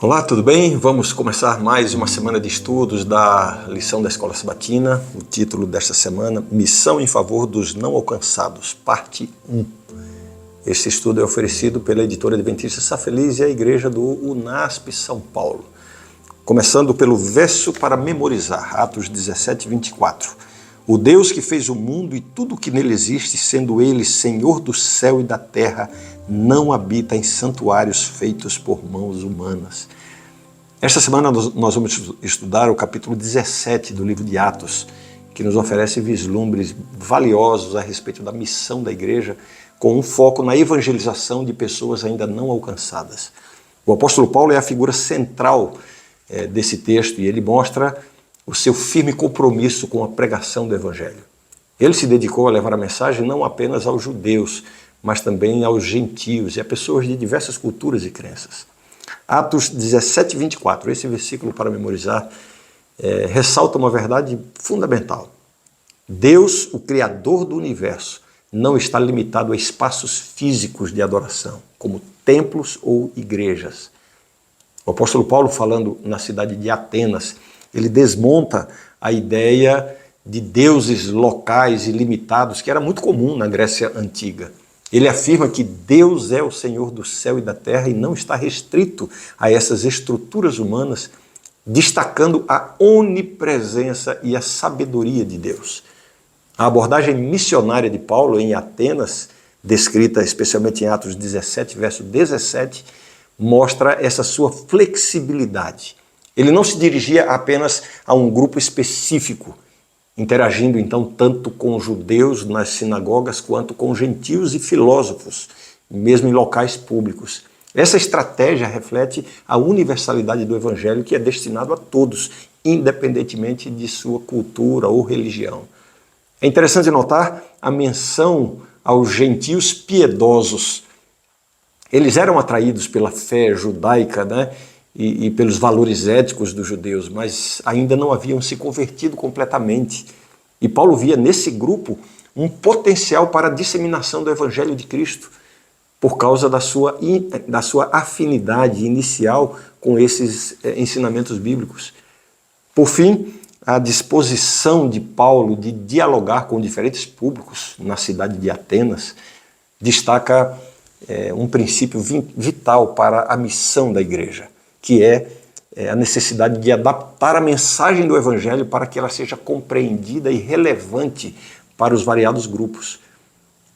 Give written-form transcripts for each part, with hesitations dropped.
Olá, tudo bem? Vamos começar mais uma semana de estudos da lição da Escola Sabatina. O título desta semana, Missão em Favor dos Não Alcançados, parte 1. Este estudo é oferecido pela editora adventista Sá Feliz e a igreja do UNASP São Paulo. Começando pelo verso para memorizar, Atos 17, 24. O Deus que fez o mundo e tudo o que nele existe, sendo ele Senhor do céu e da terra, não habita em santuários feitos por mãos humanas. Esta semana nós vamos estudar o capítulo 17 do livro de Atos, que nos oferece vislumbres valiosos a respeito da missão da igreja, com um foco na evangelização de pessoas ainda não alcançadas. O apóstolo Paulo é a figura central desse texto e ele mostra o seu firme compromisso com a pregação do evangelho. Ele se dedicou a levar a mensagem não apenas aos judeus, mas também aos gentios e a pessoas de diversas culturas e crenças. Atos 17, 24, esse versículo para memorizar, ressalta uma verdade fundamental. Deus, o Criador do universo, não está limitado a espaços físicos de adoração, como templos ou igrejas. O apóstolo Paulo, falando na cidade de Atenas, ele desmonta a ideia de deuses locais e limitados, que era muito comum na Grécia Antiga. Ele afirma que Deus é o Senhor do céu e da terra e não está restrito a essas estruturas humanas, destacando a onipresença e a sabedoria de Deus. A abordagem missionária de Paulo em Atenas, descrita especialmente em Atos 17, verso 17, mostra essa sua flexibilidade. Ele não se dirigia apenas a um grupo específico, interagindo então tanto com judeus nas sinagogas quanto com gentios e filósofos, mesmo em locais públicos. Essa estratégia reflete a universalidade do evangelho que é destinado a todos, independentemente de sua cultura ou religião. É interessante notar a menção aos gentios piedosos. Eles eram atraídos pela fé judaica, e pelos valores éticos dos judeus, mas ainda não haviam se convertido completamente. E Paulo via nesse grupo um potencial para a disseminação do Evangelho de Cristo, por causa da sua afinidade inicial com esses ensinamentos bíblicos. Por fim, a disposição de Paulo de dialogar com diferentes públicos na cidade de Atenas destaca um princípio vital para a missão da igreja, que é a necessidade de adaptar a mensagem do Evangelho para que ela seja compreendida e relevante para os variados grupos.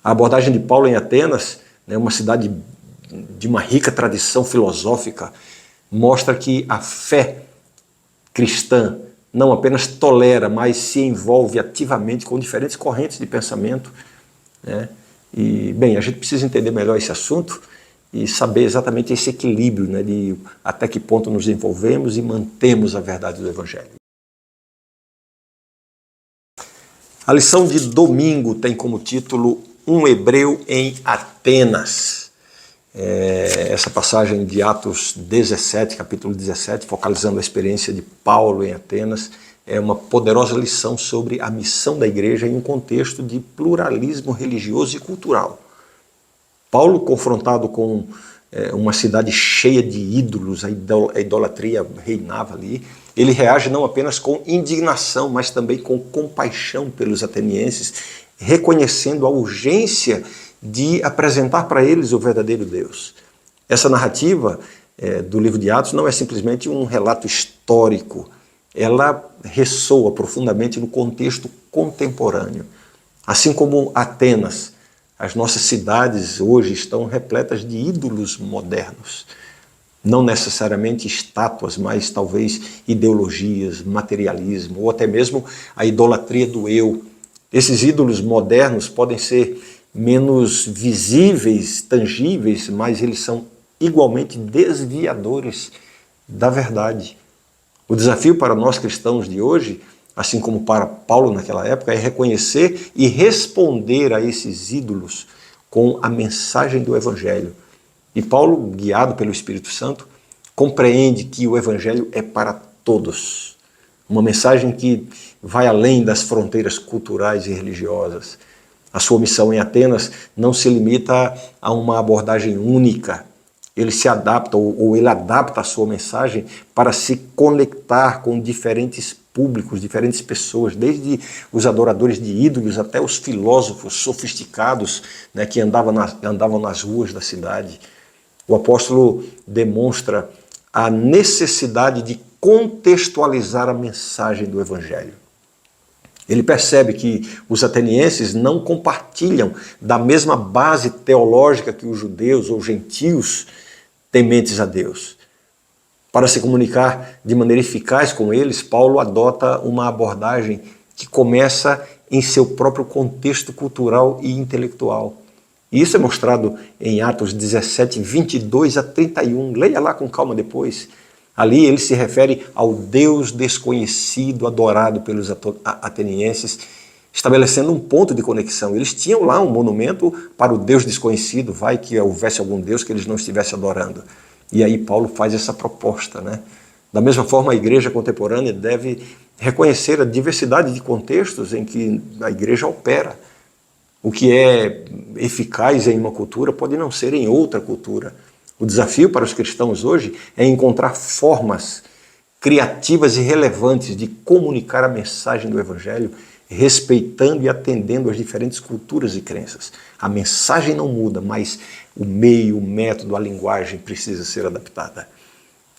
A abordagem de Paulo em Atenas, uma cidade de uma rica tradição filosófica, mostra que a fé cristã não apenas tolera, mas se envolve ativamente com diferentes correntes de pensamento. E, bem, a gente precisa entender melhor esse assunto e saber exatamente esse equilíbrio, de até que ponto nos envolvemos e mantemos a verdade do Evangelho. A lição de domingo tem como título Um Hebreu em Atenas. Essa passagem de Atos 17, capítulo 17, focalizando a experiência de Paulo em Atenas, é uma poderosa lição sobre a missão da igreja em um contexto de pluralismo religioso e cultural. Paulo, confrontado com uma cidade cheia de ídolos, a idolatria reinava ali, ele reage não apenas com indignação, mas também com compaixão pelos atenienses, reconhecendo a urgência de apresentar para eles o verdadeiro Deus. Essa narrativa do livro de Atos não é simplesmente um relato histórico, ela ressoa profundamente no contexto contemporâneo. Assim como Atenas, as nossas cidades hoje estão repletas de ídolos modernos. Não necessariamente estátuas, mas talvez ideologias, materialismo, ou até mesmo a idolatria do eu. Esses ídolos modernos podem ser menos visíveis, tangíveis, mas eles são igualmente desviadores da verdade. O desafio para nós cristãos de hoje, assim como para Paulo naquela época, é reconhecer e responder a esses ídolos com a mensagem do Evangelho. E Paulo, guiado pelo Espírito Santo, compreende que o Evangelho é para todos. Uma mensagem que vai além das fronteiras culturais e religiosas. A sua missão em Atenas não se limita a uma abordagem única. Ele se adapta ou ele adapta a sua mensagem para se conectar com diferentes públicos, diferentes pessoas, desde os adoradores de ídolos até os filósofos sofisticados, né, que andavam nas ruas da cidade. O apóstolo demonstra a necessidade de contextualizar a mensagem do Evangelho. Ele percebe que os atenienses não compartilham da mesma base teológica que os judeus ou gentios tementes a Deus. Para se comunicar de maneira eficaz com eles, Paulo adota uma abordagem que começa em seu próprio contexto cultural e intelectual. E isso é mostrado em Atos 17, 22 a 31. Leia lá com calma depois. Ali ele se refere ao Deus desconhecido, adorado pelos atenienses, estabelecendo um ponto de conexão. Eles tinham lá um monumento para o Deus desconhecido, vai que houvesse algum Deus que eles não estivessem adorando. E aí Paulo faz essa proposta, né? Da mesma forma, a igreja contemporânea deve reconhecer a diversidade de contextos em que a igreja opera. O que é eficaz em uma cultura pode não ser em outra cultura. O desafio para os cristãos hoje é encontrar formas criativas e relevantes de comunicar a mensagem do Evangelho, respeitando e atendendo às diferentes culturas e crenças. A mensagem não muda, mas o meio, o método, a linguagem precisa ser adaptada.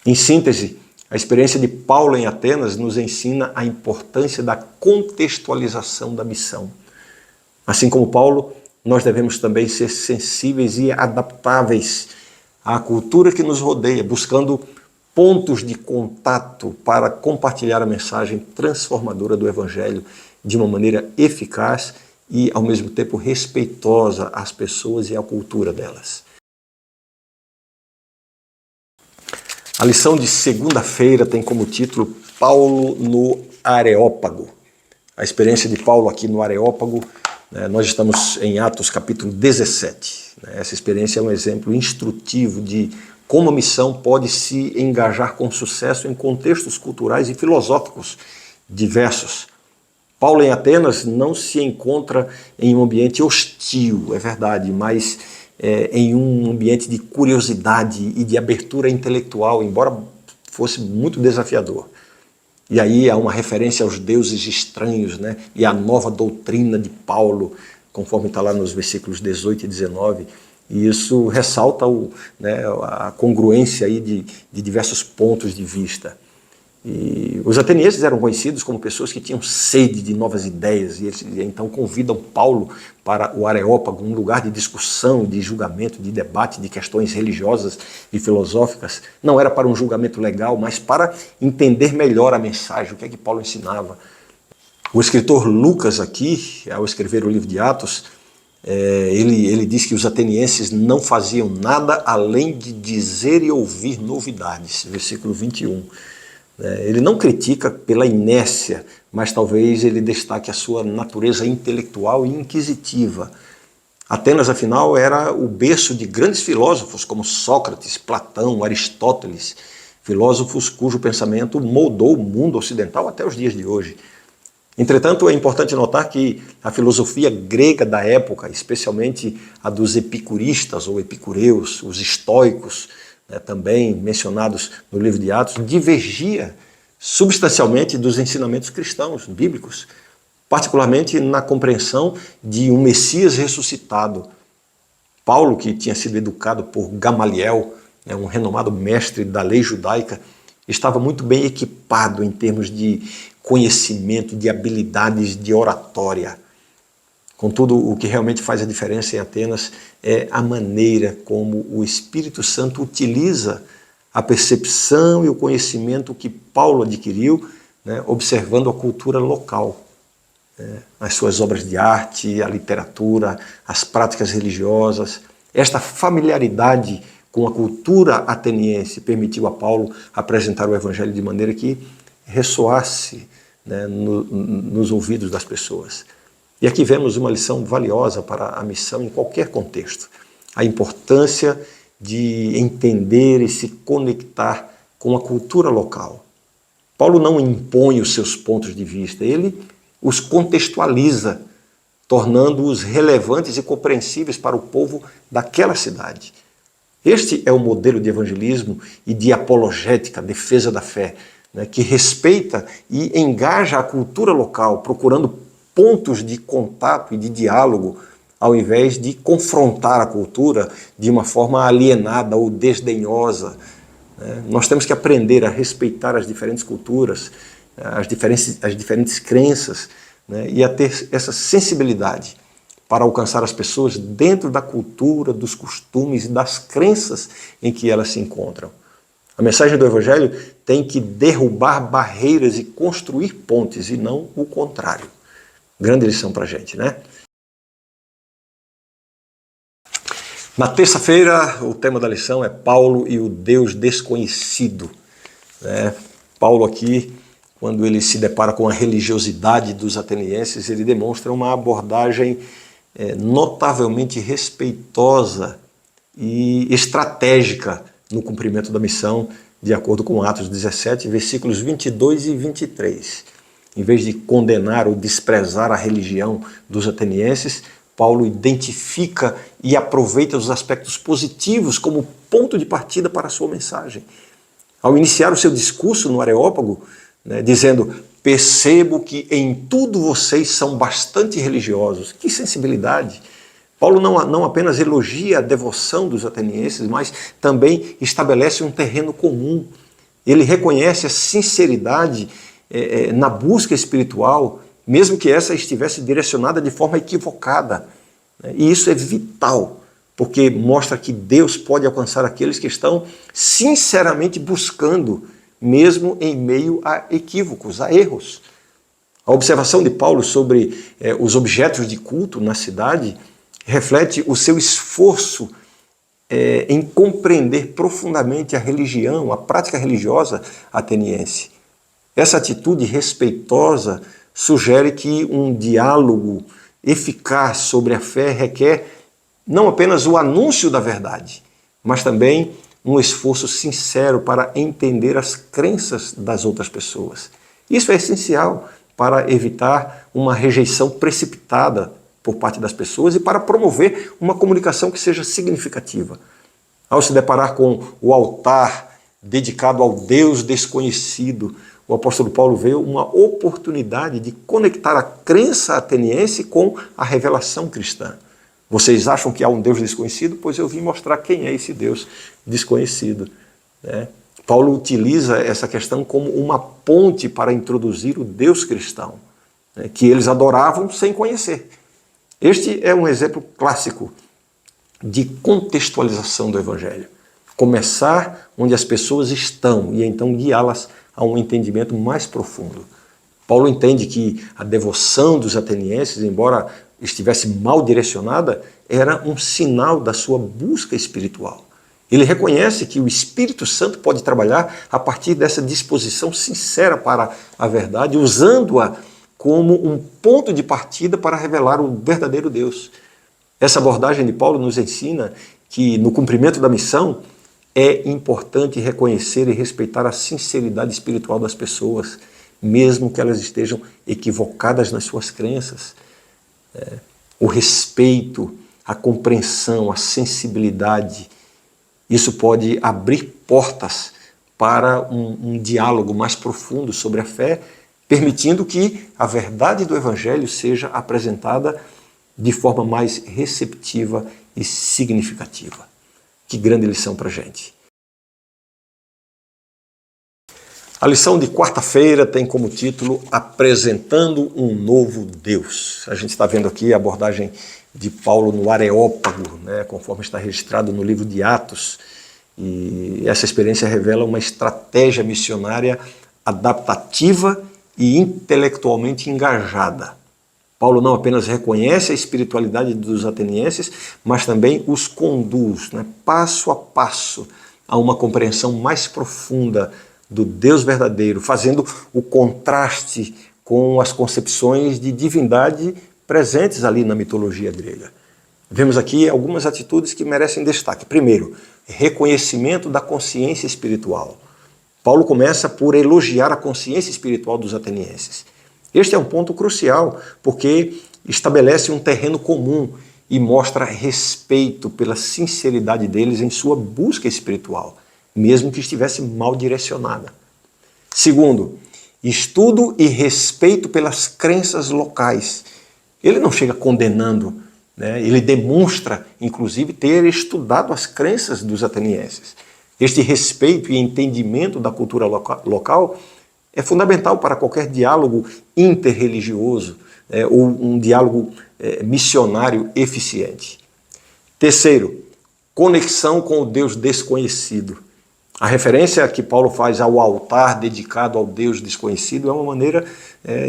Em síntese, a experiência de Paulo em Atenas nos ensina a importância da contextualização da missão. Assim como Paulo, nós devemos também ser sensíveis e adaptáveis à cultura que nos rodeia, buscando pontos de contato para compartilhar a mensagem transformadora do Evangelho de uma maneira eficaz e, ao mesmo tempo, respeitosa às pessoas e à cultura delas. A lição de segunda-feira tem como título Paulo no Areópago. A experiência de Paulo aqui no Areópago, nós estamos em Atos capítulo 17. Essa experiência é um exemplo instrutivo de como a missão pode se engajar com sucesso em contextos culturais e filosóficos diversos. Paulo em Atenas não se encontra em um ambiente hostil, é verdade, mas em um ambiente de curiosidade e de abertura intelectual, embora fosse muito desafiador. E aí há uma referência aos deuses estranhos, né? E à nova doutrina de Paulo, conforme está lá nos versículos 18 e 19. E isso ressalta a congruência aí de diversos pontos de vista. E os atenienses eram conhecidos como pessoas que tinham sede de novas ideias, e eles então convidam Paulo para o Areópago, um lugar de discussão, de julgamento, de debate de questões religiosas e filosóficas. Não era para um julgamento legal, mas para entender melhor a mensagem, o que é que Paulo ensinava. O escritor Lucas aqui, ao escrever o livro de Atos, ele diz que os atenienses não faziam nada além de dizer e ouvir novidades, versículo 21. Ele não critica pela inércia, mas talvez ele destaque a sua natureza intelectual e inquisitiva. Atenas, afinal, era o berço de grandes filósofos como Sócrates, Platão, Aristóteles, filósofos cujo pensamento moldou o mundo ocidental até os dias de hoje. Entretanto, é importante notar que a filosofia grega da época, especialmente a dos epicuristas ou epicureus, os estoicos, também mencionados no livro de Atos, divergia substancialmente dos ensinamentos cristãos, bíblicos, particularmente na compreensão de um Messias ressuscitado. Paulo, que tinha sido educado por Gamaliel, um renomado mestre da lei judaica, estava muito bem equipado em termos de conhecimento, de habilidades de oratória. Contudo, o que realmente faz a diferença em Atenas é a maneira como o Espírito Santo utiliza a percepção e o conhecimento que Paulo adquiriu, observando a cultura local, as suas obras de arte, a literatura, as práticas religiosas. Esta familiaridade com a cultura ateniense permitiu a Paulo apresentar o Evangelho de maneira que ressoasse nos ouvidos das pessoas. E aqui vemos uma lição valiosa para a missão em qualquer contexto. A importância de entender e se conectar com a cultura local. Paulo não impõe os seus pontos de vista, ele os contextualiza, tornando-os relevantes e compreensíveis para o povo daquela cidade. Este é o modelo de evangelismo e de apologética, defesa da fé, né, que respeita e engaja a cultura local, procurando pontos de contato e de diálogo, ao invés de confrontar a cultura de uma forma alienada ou desdenhosa. Nós temos que aprender a respeitar as diferentes culturas, as diferentes crenças, né, e a ter essa sensibilidade para alcançar as pessoas dentro da cultura, dos costumes e das crenças em que elas se encontram. A mensagem do Evangelho tem que derrubar barreiras e construir pontes, e não o contrário. Grande lição para a gente, né? Na terça-feira, o tema da lição é Paulo e o Deus desconhecido. Paulo aqui, quando ele se depara com a religiosidade dos atenienses, ele demonstra uma abordagem notavelmente respeitosa e estratégica no cumprimento da missão, de acordo com Atos 17, versículos 22 e 23. Em vez de condenar ou desprezar a religião dos atenienses, Paulo identifica e aproveita os aspectos positivos como ponto de partida para a sua mensagem. Ao iniciar o seu discurso no Areópago, dizendo: percebo que em tudo vocês são bastante religiosos. Que sensibilidade! Paulo não apenas elogia a devoção dos atenienses, mas também estabelece um terreno comum. Ele reconhece a sinceridade na busca espiritual, mesmo que essa estivesse direcionada de forma equivocada. E isso é vital, porque mostra que Deus pode alcançar aqueles que estão sinceramente buscando, mesmo em meio a equívocos, a erros. A observação de Paulo sobre os objetos de culto na cidade reflete o seu esforço em compreender profundamente a religião, a prática religiosa ateniense. Essa atitude respeitosa sugere que um diálogo eficaz sobre a fé requer não apenas o anúncio da verdade, mas também um esforço sincero para entender as crenças das outras pessoas. Isso é essencial para evitar uma rejeição precipitada por parte das pessoas e para promover uma comunicação que seja significativa. Ao se deparar com o altar dedicado ao Deus desconhecido, o apóstolo Paulo vê uma oportunidade de conectar a crença ateniense com a revelação cristã. Vocês acham que há um Deus desconhecido? Pois eu vim mostrar quem é esse Deus desconhecido. Paulo utiliza essa questão como uma ponte para introduzir o Deus cristão, que eles adoravam sem conhecer. Este é um exemplo clássico de contextualização do Evangelho. Começar onde as pessoas estão e então guiá-las a um entendimento mais profundo. Paulo entende que a devoção dos atenienses, embora estivesse mal direcionada, era um sinal da sua busca espiritual. Ele reconhece que o Espírito Santo pode trabalhar a partir dessa disposição sincera para a verdade, usando-a como um ponto de partida para revelar o verdadeiro Deus. Essa abordagem de Paulo nos ensina que, no cumprimento da missão, é importante reconhecer e respeitar a sinceridade espiritual das pessoas, mesmo que elas estejam equivocadas nas suas crenças. O respeito, a compreensão, a sensibilidade, isso pode abrir portas para um diálogo mais profundo sobre a fé, permitindo que a verdade do Evangelho seja apresentada de forma mais receptiva e significativa. Que grande lição para a gente. A lição de quarta-feira tem como título Apresentando um Novo Deus. A gente está vendo aqui a abordagem de Paulo no Areópago, conforme está registrado no livro de Atos. E essa experiência revela uma estratégia missionária adaptativa e intelectualmente engajada. Paulo não apenas reconhece a espiritualidade dos atenienses, mas também os conduz, passo a passo, a uma compreensão mais profunda do Deus verdadeiro, fazendo o contraste com as concepções de divindade presentes ali na mitologia grega. Vemos aqui algumas atitudes que merecem destaque. Primeiro, reconhecimento da consciência espiritual. Paulo começa por elogiar a consciência espiritual dos atenienses. Este é um ponto crucial, porque estabelece um terreno comum e mostra respeito pela sinceridade deles em sua busca espiritual, mesmo que estivesse mal direcionada. Segundo, estudo e respeito pelas crenças locais. Ele não chega condenando, né? Ele demonstra, inclusive, ter estudado as crenças dos atenienses. Este respeito e entendimento da cultura local é fundamental para qualquer diálogo interreligioso, ou um diálogo missionário eficiente. Terceiro, conexão com o Deus desconhecido. A referência que Paulo faz ao altar dedicado ao Deus desconhecido é uma maneira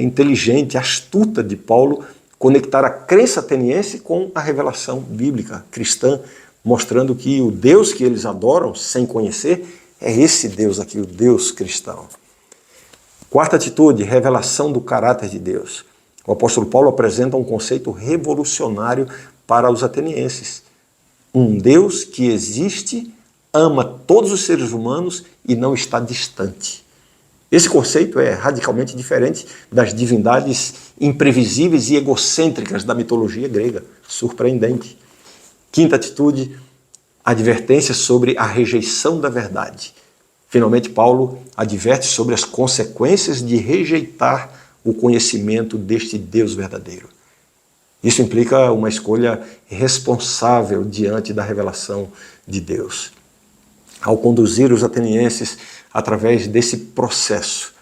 inteligente, astuta de Paulo conectar a crença ateniense com a revelação bíblica cristã, mostrando que o Deus que eles adoram sem conhecer é esse Deus aqui, o Deus cristão. Quarta atitude, revelação do caráter de Deus. O apóstolo Paulo apresenta um conceito revolucionário para os atenienses. Um Deus que existe, ama todos os seres humanos e não está distante. Esse conceito é radicalmente diferente das divindades imprevisíveis e egocêntricas da mitologia grega. Surpreendente. Quinta atitude, advertência sobre a rejeição da verdade. Finalmente, Paulo adverte sobre as consequências de rejeitar o conhecimento deste Deus verdadeiro. Isso implica uma escolha responsável diante da revelação de Deus. Ao conduzir os atenienses através desse processo,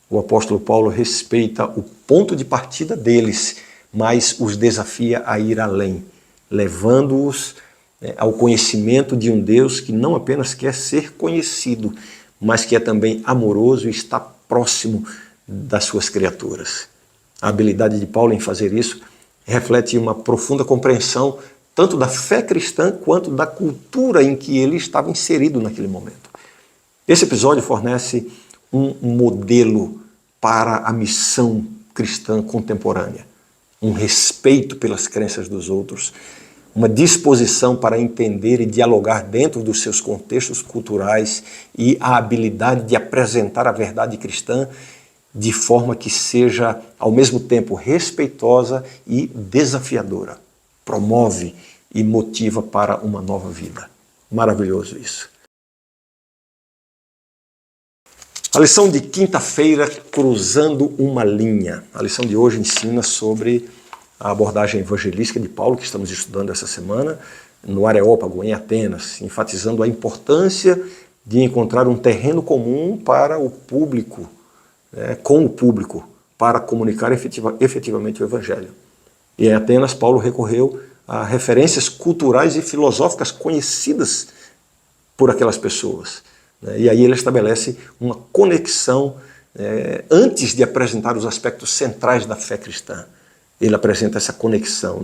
o apóstolo Paulo respeita o ponto de partida deles, mas os desafia a ir além, levando-os ao conhecimento de um Deus que não apenas quer ser conhecido, mas que é também amoroso e está próximo das suas criaturas. A habilidade de Paulo em fazer isso reflete uma profunda compreensão tanto da fé cristã quanto da cultura em que ele estava inserido naquele momento. Esse episódio fornece um modelo para a missão cristã contemporânea, um respeito pelas crenças dos outros, uma disposição para entender e dialogar dentro dos seus contextos culturais e a habilidade de apresentar a verdade cristã de forma que seja, ao mesmo tempo, respeitosa e desafiadora. Promove e motiva para uma nova vida. Maravilhoso isso. A lição de quinta-feira, cruzando uma linha. A lição de hoje ensina sobre a abordagem evangelística de Paulo, que estamos estudando essa semana, no Areópago, em Atenas, enfatizando a importância de encontrar um terreno comum para o público, com o público, para comunicar efetivamente o Evangelho. E em Atenas, Paulo recorreu a referências culturais e filosóficas conhecidas por aquelas pessoas. E aí ele estabelece uma conexão antes de apresentar os aspectos centrais da fé cristã. Ele apresenta essa conexão,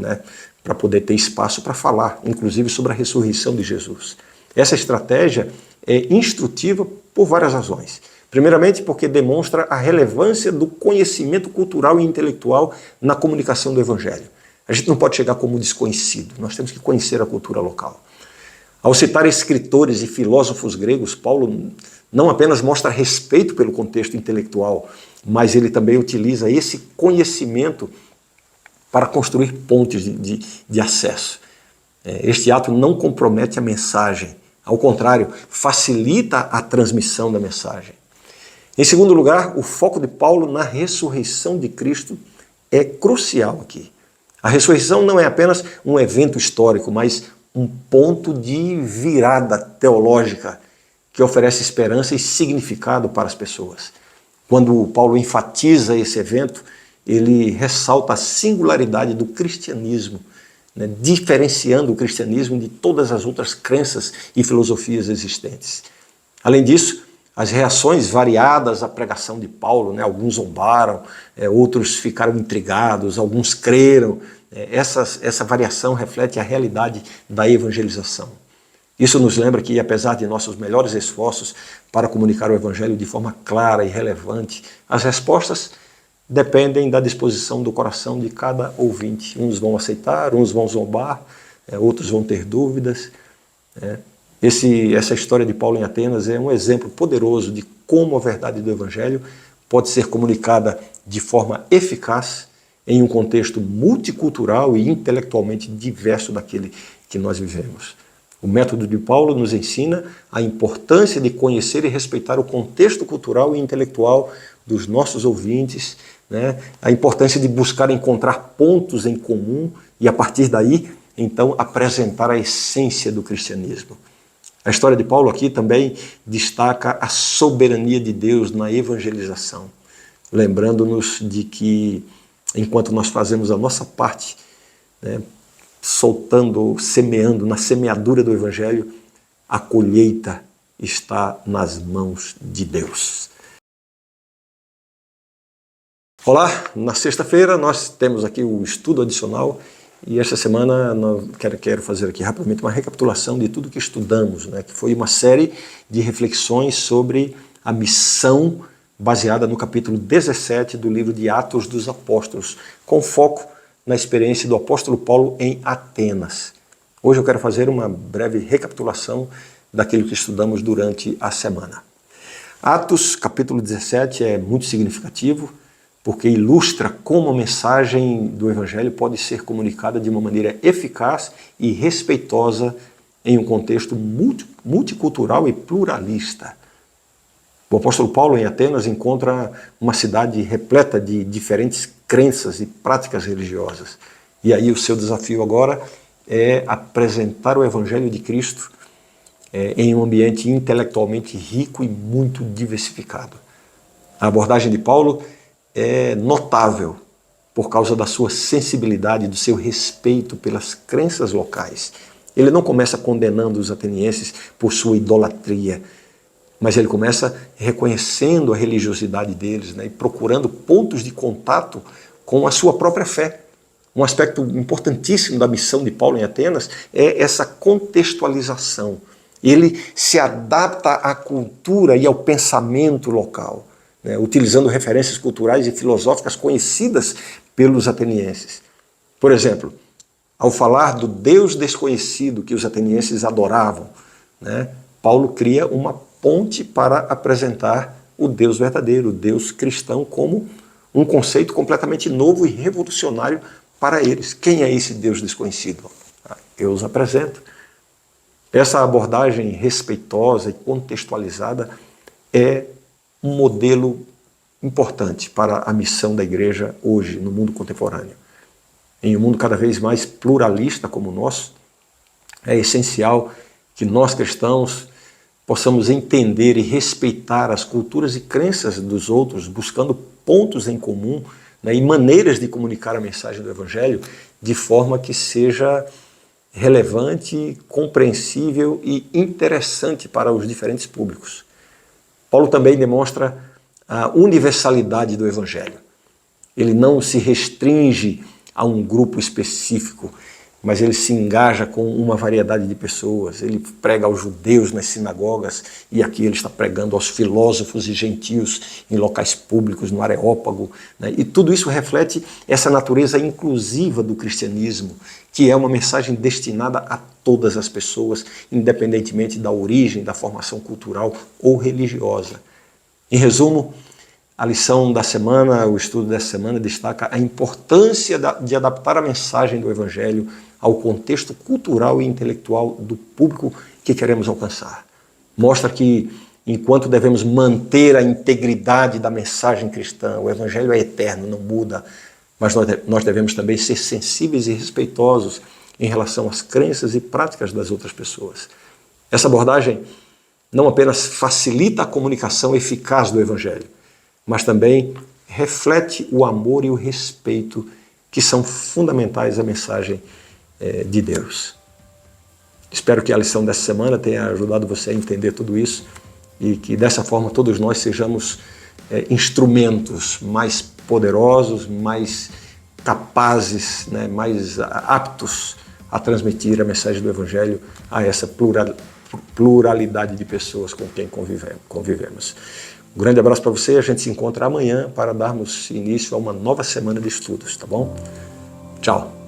para poder ter espaço para falar, inclusive sobre a ressurreição de Jesus. Essa estratégia é instrutiva por várias razões. Primeiramente, porque demonstra a relevância do conhecimento cultural e intelectual na comunicação do Evangelho. A gente não pode chegar como desconhecido, nós temos que conhecer a cultura local. Ao citar escritores e filósofos gregos, Paulo não apenas mostra respeito pelo contexto intelectual, mas ele também utiliza esse conhecimento para construir pontes de acesso. Este ato não compromete a mensagem, ao contrário, facilita a transmissão da mensagem. Em segundo lugar, o foco de Paulo na ressurreição de Cristo é crucial aqui. A ressurreição não é apenas um evento histórico, mas um ponto de virada teológica que oferece esperança e significado para as pessoas. Quando Paulo enfatiza esse evento, ele ressalta a singularidade do cristianismo, diferenciando o cristianismo de todas as outras crenças e filosofias existentes. Além disso, as reações variadas à pregação de Paulo, alguns zombaram, outros ficaram intrigados, alguns creram. Essa variação reflete a realidade da evangelização. Isso nos lembra que, apesar de nossos melhores esforços para comunicar o Evangelho de forma clara e relevante, as respostas dependem da disposição do coração de cada ouvinte. Uns vão aceitar, uns vão zombar, outros vão ter dúvidas. Essa história de Paulo em Atenas é um exemplo poderoso de como a verdade do Evangelho pode ser comunicada de forma eficaz em um contexto multicultural e intelectualmente diverso daquele que nós vivemos. O método de Paulo nos ensina a importância de conhecer e respeitar o contexto cultural e intelectual dos nossos ouvintes, né? A importância de buscar encontrar pontos em comum e, a partir daí, então, apresentar a essência do cristianismo. A história de Paulo aqui também destaca a soberania de Deus na evangelização, lembrando-nos de que, enquanto nós fazemos a nossa parte, né, soltando, semeando, na semeadura do Evangelho, a colheita está nas mãos de Deus. Olá, na sexta-feira nós temos aqui o estudo adicional e esta semana quero fazer aqui rapidamente uma recapitulação de tudo que estudamos, né, que foi uma série de reflexões sobre a missão baseada no capítulo 17 do livro de Atos dos Apóstolos, com foco na experiência do apóstolo Paulo em Atenas. Hoje eu quero fazer uma breve recapitulação daquilo que estudamos durante a semana. Atos, capítulo 17, é muito significativo, porque ilustra como a mensagem do Evangelho pode ser comunicada de uma maneira eficaz e respeitosa em um contexto multicultural e pluralista. O apóstolo Paulo, em Atenas, encontra uma cidade repleta de diferentes crenças e práticas religiosas. E aí o seu desafio agora é apresentar o Evangelho de Cristo em um ambiente intelectualmente rico e muito diversificado. A abordagem de Paulo é notável por causa da sua sensibilidade, do seu respeito pelas crenças locais. Ele não começa condenando os atenienses por sua idolatria, mas ele começa reconhecendo a religiosidade deles, né, e procurando pontos de contato com a sua própria fé. Um aspecto importantíssimo da missão de Paulo em Atenas é essa contextualização. Ele se adapta à cultura e ao pensamento local, né, utilizando referências culturais e filosóficas conhecidas pelos atenienses. Por exemplo, ao falar do Deus desconhecido que os atenienses adoravam, né, Paulo cria uma ponte para apresentar o Deus verdadeiro, o Deus cristão, como um conceito completamente novo e revolucionário para eles. Quem é esse Deus desconhecido? Eu os apresento. Essa abordagem respeitosa e contextualizada é um modelo importante para a missão da igreja hoje, no mundo contemporâneo. Em um mundo cada vez mais pluralista como o nosso, é essencial que nós cristãos possamos entender e respeitar as culturas e crenças dos outros, buscando pontos em comum, né, e maneiras de comunicar a mensagem do Evangelho de forma que seja relevante, compreensível e interessante para os diferentes públicos. Paulo também demonstra a universalidade do Evangelho. Ele não se restringe a um grupo específico, mas ele se engaja com uma variedade de pessoas. Ele prega aos judeus nas sinagogas e aqui ele está pregando aos filósofos e gentios em locais públicos, no Areópago, né? E tudo isso reflete essa natureza inclusiva do cristianismo, que é uma mensagem destinada a todas as pessoas, independentemente da origem, da formação cultural ou religiosa. Em resumo, a lição da semana, o estudo dessa semana destaca a importância de adaptar a mensagem do Evangelho ao contexto cultural e intelectual do público que queremos alcançar. Mostra que, enquanto devemos manter a integridade da mensagem cristã, o Evangelho é eterno, não muda, mas nós devemos também ser sensíveis e respeitosos em relação às crenças e práticas das outras pessoas. Essa abordagem não apenas facilita a comunicação eficaz do Evangelho, mas também reflete o amor e o respeito que são fundamentais à mensagem de Deus. Espero que a lição dessa semana tenha ajudado você a entender tudo isso e que dessa forma todos nós sejamos instrumentos mais poderosos, mais capazes, né, mais aptos a transmitir a mensagem do Evangelho a essa pluralidade de pessoas com quem convivemos. Um grande abraço para você, a gente se encontra amanhã para darmos início a uma nova semana de estudos, tá bom? Tchau!